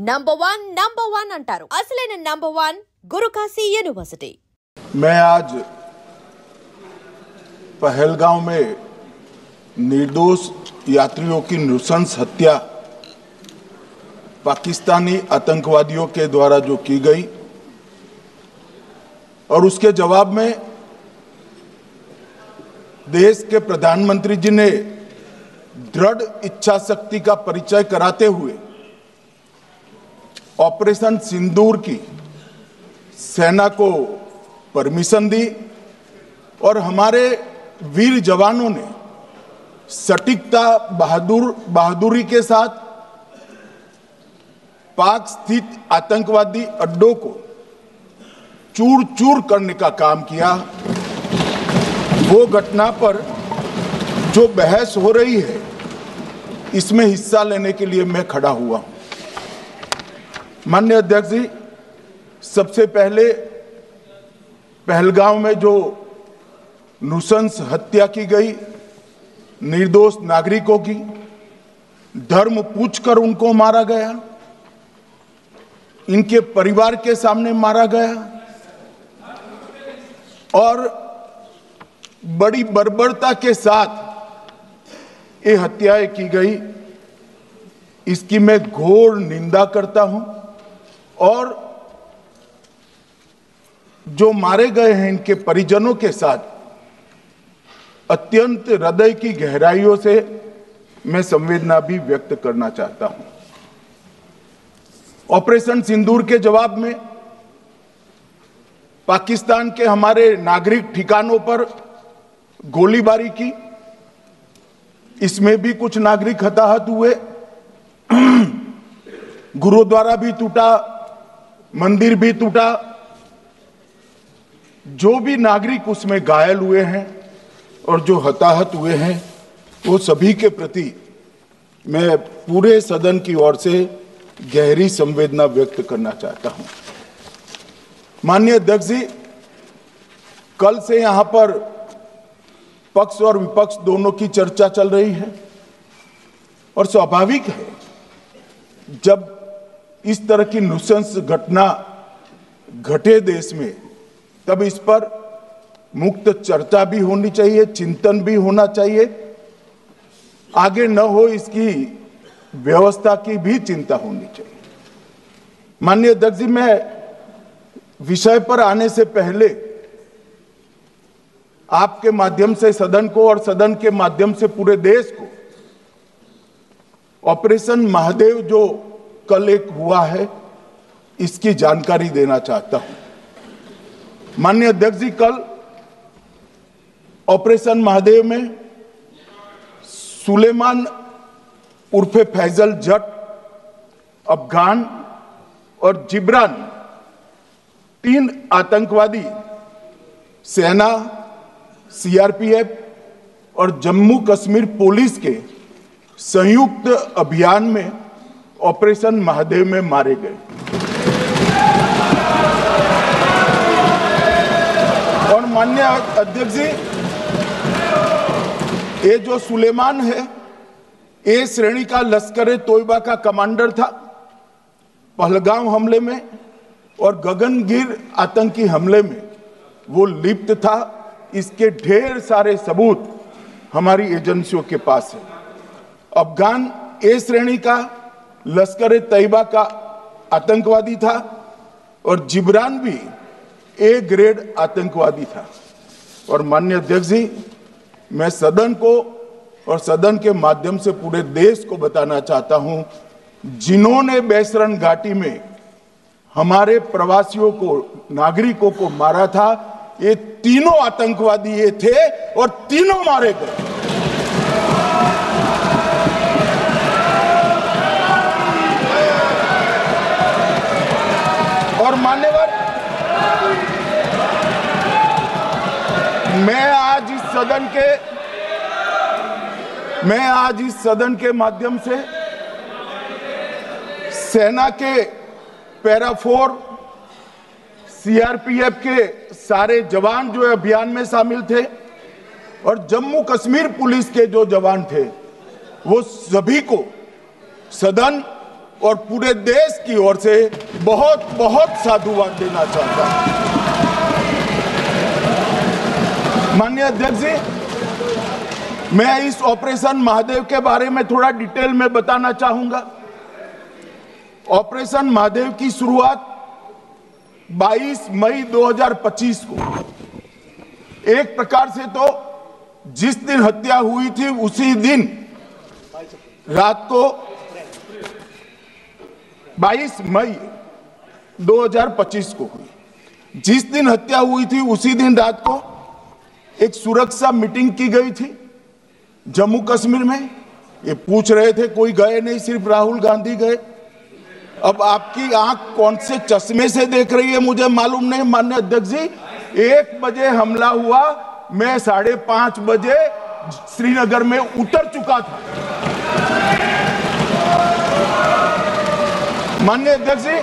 Number one అంటారు. అసలైన number one Guru Kashi university. मैं आज पहलगांव में निर्दोष यात्रियों की नृशंस हत्या पाकिस्तानी आतंकवादियों के द्वारा जो की गई और उसके जवाब में देश के प्रधानमंत्री जी ने दृढ़ इच्छा शक्ति का परिचय कराते हुए ऑपरेशन सिंदूर की सेना को परमिशन दी और हमारे वीर जवानों ने सटीकता बहादुरी के साथ पाक स्थित आतंकवादी अड्डों को चूर चूर करने का काम किया। वो घटना पर जो बहस हो रही है इसमें हिस्सा लेने के लिए मैं खड़ा हुआ हूं। माननीय अध्यक्ष जी, सबसे पहले पहलगांव में जो नृशंस हत्या की गई निर्दोष नागरिकों की, धर्म पूछकर उनको मारा गया, इनके परिवार के सामने मारा गया और बड़ी बर्बरता के साथ ये हत्याएं की गई, इसकी मैं घोर निंदा करता हूं। और जो मारे गए हैं इनके परिजनों के साथ अत्यंत हृदय की गहराइयों से मैं संवेदना भी व्यक्त करना चाहता हूं। ऑपरेशन सिंदूर के जवाब में पाकिस्तान के हमारे नागरिक ठिकानों पर गोलीबारी की, इसमें भी कुछ नागरिक हताहत हुए, गुरुद्वारा भी टूटा, मंदिर भी टूटा, जो भी नागरिक उसमें घायल हुए हैं और जो हताहत हुए हैं वो सभी के प्रति मैं पूरे सदन की ओर से गहरी संवेदना व्यक्त करना चाहता हूं। माननीय अध्यक्ष जी, कल से यहां पर पक्ष और विपक्ष दोनों की चर्चा चल रही है और स्वाभाविक है जब इस तरह की नृशंस घटना घटे देश में तब इस पर मुक्त चर्चा भी होनी चाहिए, चिंतन भी होना चाहिए, आगे न हो इसकी व्यवस्था की भी चिंता होनी चाहिए। माननीय अध्यक्ष जी, मैं विषय पर आने से पहले आपके माध्यम से सदन को और सदन के माध्यम से पूरे देश को ऑपरेशन महादेव जो कल एक हुआ है इसकी जानकारी देना चाहता हूं। माननीय अध्यक्ष जी, कल ऑपरेशन महादेव में सुलेमान उर्फे फैजल जट, अफगान और जिब्रान, 3 आतंकवादी सेना, सीआरपीएफ और जम्मू कश्मीर पुलिस के संयुक्त अभियान में ऑपरेशन महादेव में मारे गए। और माननीय अध्यक्ष जी, ये जो सुलेमान है ए श्रेणी का लश्कर तोयबा का कमांडर था। पहलगांव हमले में और गगनगिर आतंकी हमले में वो लिप्त था। इसके ढेर सारे सबूत हमारी एजेंसियों के पास है। अफगान ए श्रेणी का लश्कर तैयबा का आतंकवादी था और जिब्रान भी ए ग्रेड आतंकवादी था। और माननीय अध्यक्ष जी, मैं सदन को और सदन के माध्यम से पूरे देश को बताना चाहता हूं, जिन्होंने बैसरन घाटी में हमारे प्रवासियों को, नागरिकों को मारा था, ये तीनों आतंकवादी ये थे और तीनों मारे गए। और मान्यवर, मैं आज इस सदन के माध्यम से सेना के पैरा 4, सीआरपीएफ के सारे जवान जो अभियान में शामिल थे और जम्मू कश्मीर पुलिस के जो जवान थे वो सभी को सदन और पूरे देश की ओर से बहुत बहुत साधुवाद देना चाहता हूं। माननीय अध्यक्ष जी, मैं इस ऑपरेशन महादेव के बारे में थोड़ा डिटेल में बताना चाहूंगा। ऑपरेशन महादेव की शुरुआत 22 मई 2025 को, एक प्रकार से तो जिस दिन हत्या हुई थी उसी दिन रात को 22 मई 2025 को हुई। जिस दिन हत्या हुई थी उसी दिन रात को एक सुरक्षा मीटिंग की गई थी जम्मू कश्मीर में। ये पूछ रहे थे, कोई गए नहीं, सिर्फ राहुल गांधी गए। अब आपकी आंख कौन से चश्मे से देख रही है मुझे मालूम नहीं माननीय अध्यक्ष जी। 1 बजे हमला हुआ, मैं 5:30 बजे श्रीनगर में उतर चुका था। माननीय अध्यक्ष जी,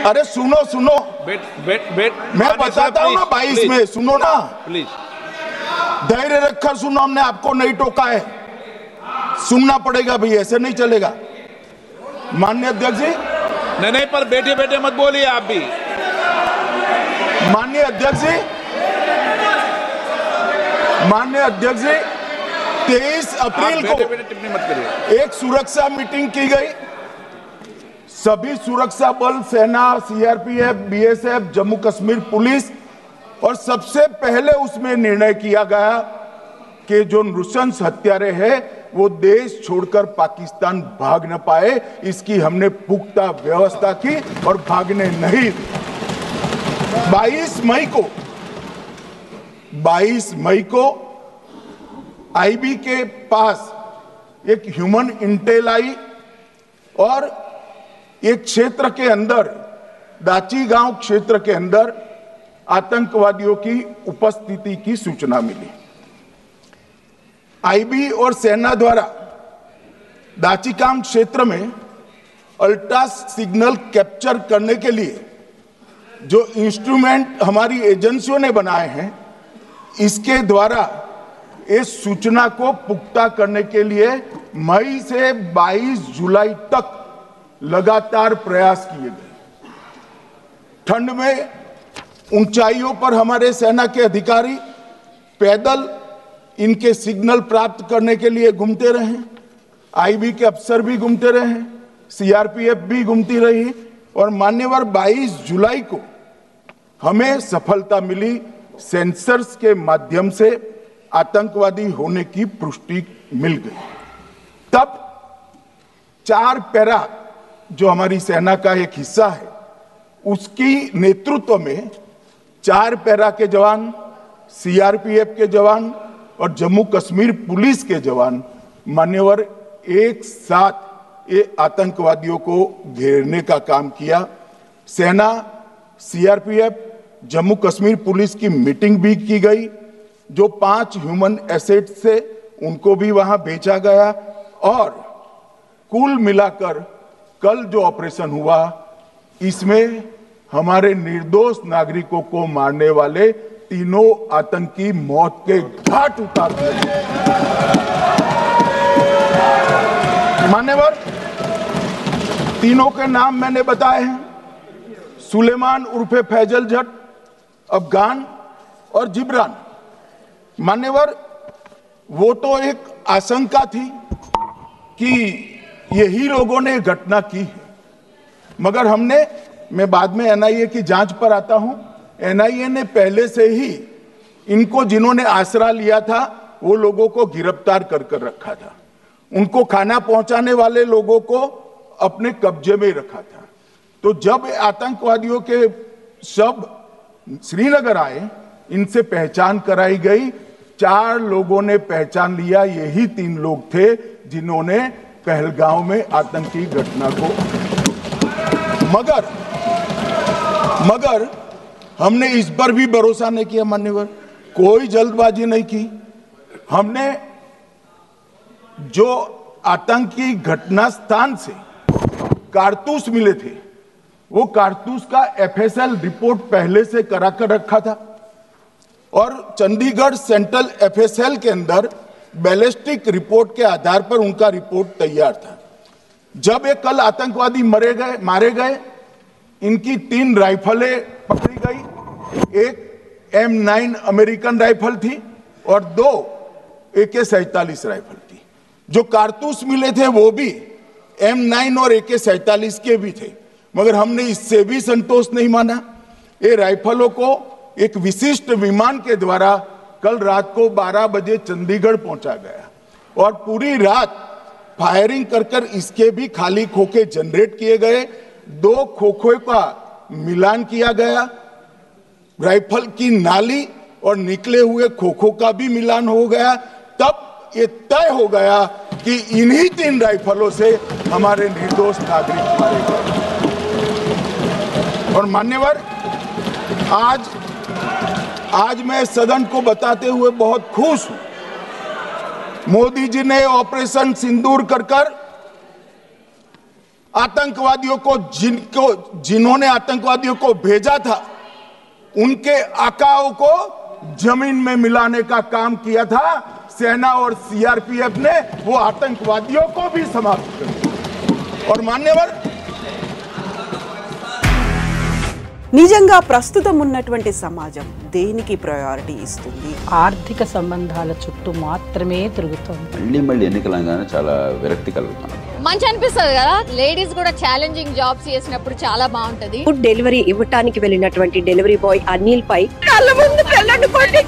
अरे सुनो सुनो, मैं बताता हूँ ना 22 में, सुनो ना प्लीज, धैर्य रखकर सुनो, हमने आपको नहीं टोका है, सुनना पड़ेगा भाई, ऐसे नहीं चलेगा। माननीय अध्यक्ष जी, नहीं, पर बैठे बैठे मत बोलिए आप भी। माननीय अध्यक्ष जी, 23 अप्रैल को टिप्पणी मत करिए। एक सुरक्षा मीटिंग की गई। सभी सुरक्षा बल, सेना, CRPF, BSF, Jammu Kashmir police, और सबसे पहले उसमें निर्णय किया गया कि जो नृशंस हत्यारे हैं वो देश छोड़कर पाकिस्तान भाग न पाए, इसकी हमने पुख्ता व्यवस्था की और भागने नहीं। 22 मई को आईबी के पास एक ह्यूमन इंटेल आई और एक क्षेत्र के अंदर, दाची गांव क्षेत्र के अंदर आतंकवादियों की उपस्थिति की सूचना मिली। आईबी और सेना द्वारा दाचीकाम क्षेत्र में अल्ट्रा सिग्नल कैप्चर करने के लिए जो इंस्ट्रूमेंट हमारी एजेंसियों ने बनाए हैं, इसके द्वारा इस सूचना को पुख्ता करने के लिए मई से 22 जुलाई तक लगातार प्रयास किए गए। ठंड में ऊंचाइयों पर हमारे सेना के अधिकारी पैदल इनके सिग्नल प्राप्त करने के लिए घूमते रहे, आईबी के अफसर भी घूमते रहे, सीआरपीएफ भी घूमती रही, और मान्यवर 22 जुलाई को हमें सफलता मिली। सेंसर्स के माध्यम से आतंकवादी होने की पुष्टि मिल गई। तब 4 पैरा जो हमारी सेना का एक हिस्सा है, उसकी नेतृत्व में 4 पैरा के जवान, सीआरपीएफ के जवान और जम्मू कश्मीर पुलिस के जवान मान्यवर एक साथ ये आतंकवादियों को घेरने का काम किया। सेना, सीआरपीएफ, जम्मू कश्मीर पुलिस की मीटिंग भी की गई। जो 5 ह्यूमन एसेट्स थे उनको भी वहां भेजा गया, और कुल मिलाकर कल जो ऑपरेशन हुआ, इसमें हमारे निर्दोष नागरिकों को मारने वाले तीनों आतंकी मौत के घाट उतार दिए। मान्यवर, तीनों के नाम मैंने बताए हैं, सुलेमान उर्फे फैजल जट, अफगान और जिब्रान। मान्यवर, वो तो एक आशंका थी कि यही लोगों ने घटना की है, मगर मैं बाद में एनआईए की जांच पर आता हूं, एनआईए ने पहले से ही इनको, जिन्होंने आसरा लिया था, वो लोगों को गिरफ्तार कर रखा था। उनको खाना पहुंचाने वाले लोगों को अपने कब्जे में रखा था। तो जब आतंकवादियों के शव श्रीनगर आए, इनसे पहचान कराई गई। 4 लोगों ने पहचान लिया, यही 3 लोग थे जिन्होंने पहलगांव में आतंकी घटना को, मगर हमने इस पर भी भरोसा नहीं किया मान्यवर, कोई जल्दबाजी नहीं की। हमने जो आतंकी घटना स्थान से कारतूस मिले थे, वो कारतूस का एफएसएल रिपोर्ट पहले से करा कर रखा था, और चंडीगढ़ सेंट्रल एफएसएल के अंदर बैलिस्टिक रिपोर्ट के आधार पर उनका रिपोर्ट तैयार था। जब ये कल आतंकवादी मारे गए, इनकी 3 राइफलें पकड़ी गई। एक M9 अमेरिकन राइफल थी और 2 AK-47 राइफल थी। जो कारतूस मिले थे वो भी M9 और AK-47 के भी थे, मगर हमने इससे भी संतोष नहीं माना। ये राइफलों को एक विशिष्ट विमान के द्वारा कल रात को 12 बजे चंडीगढ़ पहुंचा गया और पूरी रात फायरिंग कर इसके भी खाली खोखे जनरेट किए गए। 2 खोखों का मिलान किया गया, राइफल की नाली और निकले हुए खोखों का भी मिलान हो गया। तब ये तय हो गया कि इन्हीं 3 राइफलों से हमारे निर्दोष नागरिक मारे गए। और मान्यवर, आज मैं सदन को बताते हुए बहुत खुश हूं। मोदी जी ने ऑपरेशन सिंदूर कर आतंकवादियों को जिन्होंने आतंकवादियों को भेजा था, उनके आकाओं को जमीन में मिलाने का काम किया था। सेना और CRPF ने वो आतंकवादियों को भी समाप्त कर दिया। और मान्यवर, నిజంగా ప్రస్తుతం ఉన్నటువంటి సమాజం దేనికి ప్రయారిటీ ఇస్తుంది? ఆర్థిక సంబంధాల చుట్టూ మాత్రమే తిరుగుతుంది. మళ్ళీ ఎన్నికలంగానే చాలా విరక్తి కలుగుతాను. మంచి అనిపిస్తుంది కదా, లేడీస్ కూడా ఛాలెంజింగ్ జాబ్స్ చేసినప్పుడు చాలా బాగుంటది. ఫుడ్ డెలివరీ ఇవ్వటానికి వెళ్ళినటువంటి డెలివరీ బాయ్ అనిల్ పై కళ్ళ ముందు పెళ్ళండుకోండి